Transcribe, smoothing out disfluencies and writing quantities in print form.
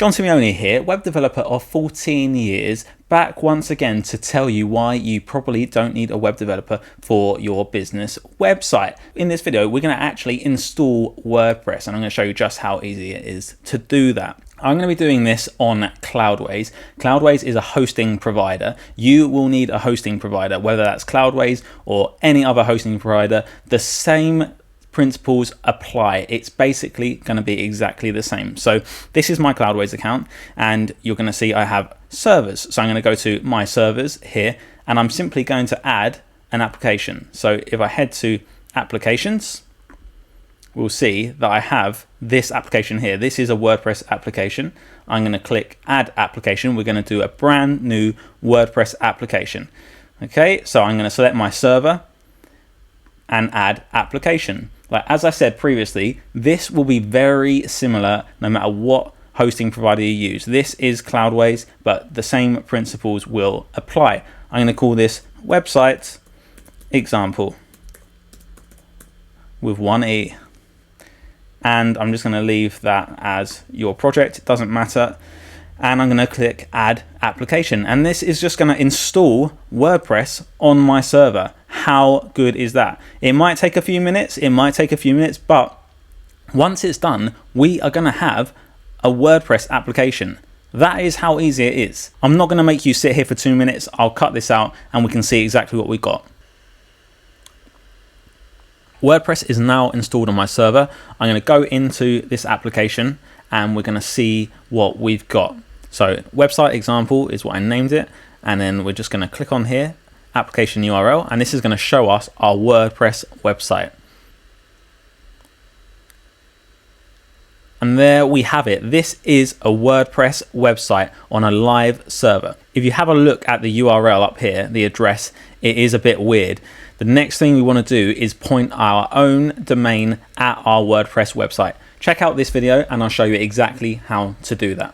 John Simeone here, web developer of 14 years, back once again to tell you why you probably don't need a web developer for your business website. In this video, we're going to actually install WordPress, and I'm going to show you just how easy it is to do that. I'm going to be doing this on Cloudways. Cloudways is a hosting provider. You will need a hosting provider, whether that's Cloudways or any other hosting provider. The same principles apply. It's basically going to be exactly the same. So this is my Cloudways account, and you're going to see I have servers. So I'm going to go to my servers here, and I'm simply going to add an application. So if I head to applications, we'll see that I have this application here. This is a WordPress application. I'm going to click add application. We're going to do a brand new WordPress application. Okay, so I'm going to select my server and add application. Like as I said previously, this will be very similar no matter what hosting provider you use. This is Cloudways, but the same principles will apply. I'm going to call this website example with one E. And I'm just going to leave that as your project. It doesn't matter. And I'm going to click add application. And this is just going to install WordPress on my server. How good is that? It might take a few minutes. But once it's done, we are going to have a WordPress application. That is how easy it is. I'm not going to make you sit here for 2 minutes. I'll cut this out and we can see exactly what we got. WordPress is now installed on my server. I'm going to go into this application and we're going to see what we've got. So website example is what I named it. And then we're just going to click on here, application URL, and this is going to show us our WordPress website. And there we have it. This is a WordPress website on a live server. If you have a look at the URL up here, the address, it is a bit weird. The next thing we want to do is point our own domain at our WordPress website. Check out this video and I'll show you exactly how to do that.